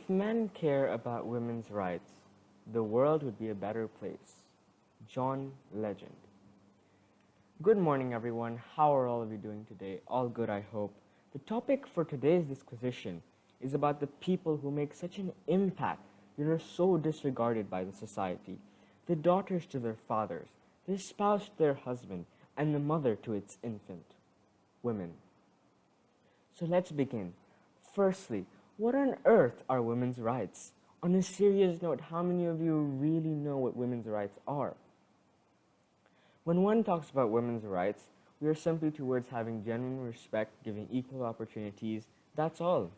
If men care about women's rights, the world would be a better place. John Legend. Good morning, everyone. How are all of you doing today? All good, I hope. The topic for today's disquisition is about the people who make such an impact that are so disregarded by the society. The daughters to their fathers, the spouse to their husband, and the mother to its infant. Women. So let's begin. Firstly, what on earth are women's rights? On a serious note, how many of you really know what women's rights are? When one talks about women's rights, we are simply towards having genuine respect, giving equal opportunities, that's all.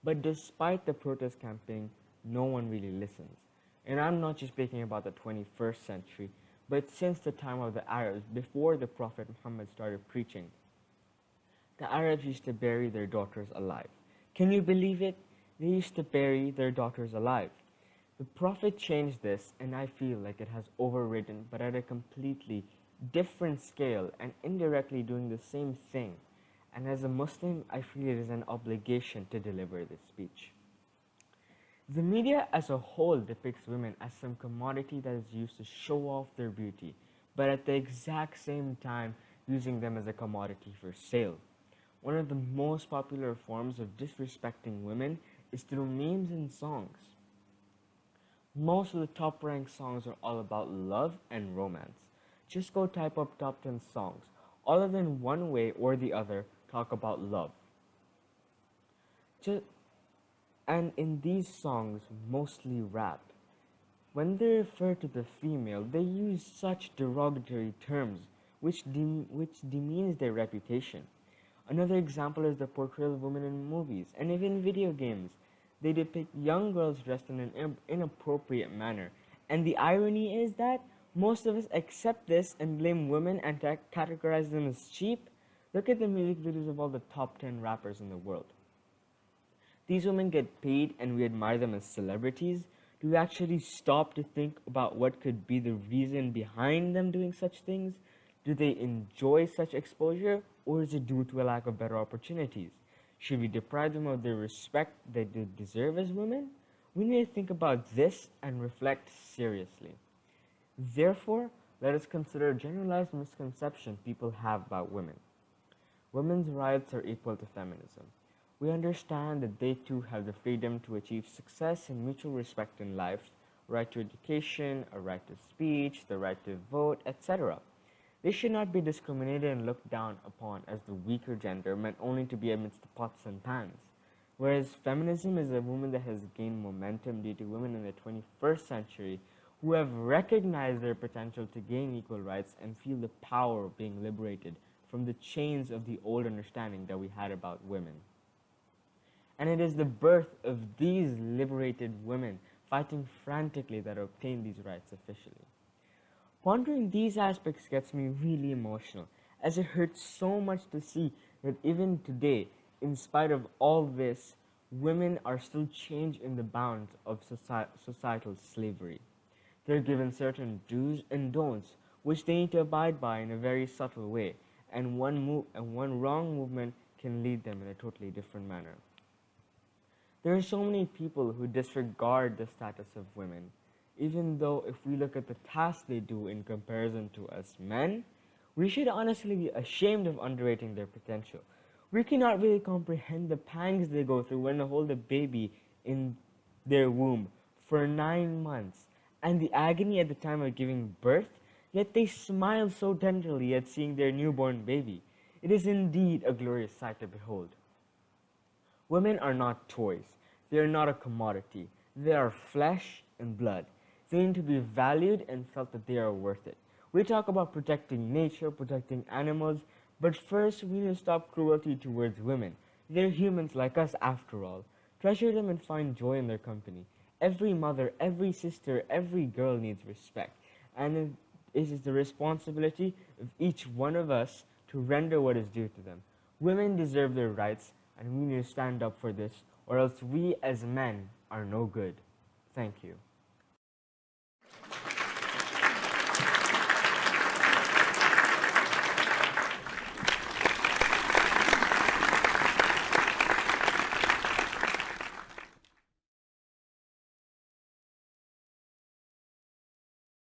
But despite the protest campaign, no one really listens. And I'm not just speaking about the 21st century, but since the time of the Arabs, before the Prophet Muhammad started preaching. The Arabs used to bury their daughters alive. Can you believe it? They used to bury their daughters alive. The Prophet changed this, and I feel like it has overridden, but at a completely different scale and indirectly doing the same thing. And as a Muslim, I feel it is an obligation to deliver this speech. The media as a whole depicts women as some commodity that is used to show off their beauty, but at the exact same time using them as a commodity for sale. One of the most popular forms of disrespecting women is through memes and songs. Most of the top-ranked songs are all about love and romance. Just go type up top 10 songs. All of them one way or the other talk about love. And in these songs, mostly rap, when they refer to the female, they use such derogatory terms which demeans their reputation. Another example is the portrayal of women in movies and even video games. They depict young girls dressed in an inappropriate manner. And the irony is that most of us accept this and blame women and categorize them as cheap. Look at the music videos of all the top 10 rappers in the world. These women get paid and we admire them as celebrities. Do we actually stop to think about what could be the reason behind them doing such things? Do they enjoy such exposure, or is it due to a lack of better opportunities? Should we deprive them of the respect they deserve as women? We need to think about this and reflect seriously. Therefore, let us consider a generalized misconception people have about women. Women's rights are equal to feminism. We understand that they too have the freedom to achieve success and mutual respect in life, right to education, a right to speech, the right to vote, etc. They should not be discriminated and looked down upon as the weaker gender meant only to be amidst the pots and pans. Whereas feminism is a movement that has gained momentum due to women in the 21st century who have recognized their potential to gain equal rights and feel the power of being liberated from the chains of the old understanding that we had about women. And it is the birth of these liberated women fighting frantically that obtained these rights officially. Pondering these aspects gets me really emotional, as it hurts so much to see that even today, in spite of all this, women are still chained in the bounds of societal slavery. They're given certain do's and don'ts, which they need to abide by in a very subtle way, and one wrong movement can lead them in a totally different manner. There are so many people who disregard the status of women, even though if we look at the tasks they do in comparison to us men, we should honestly be ashamed of underrating their potential. We cannot really comprehend the pangs they go through when they hold a baby in their womb for 9 months, and the agony at the time of giving birth, yet they smile so tenderly at seeing their newborn baby. It is indeed a glorious sight to behold. Women are not toys. They are not a commodity. They are flesh and blood. They need to be valued and felt that they are worth it. We talk about protecting nature, protecting animals, but first we need to stop cruelty towards women. They're humans like us after all. Treasure them and find joy in their company. Every mother, every sister, every girl needs respect. And it is the responsibility of each one of us to render what is due to them. Women deserve their rights, and we need to stand up for this, or else we as men are no good. Thank you.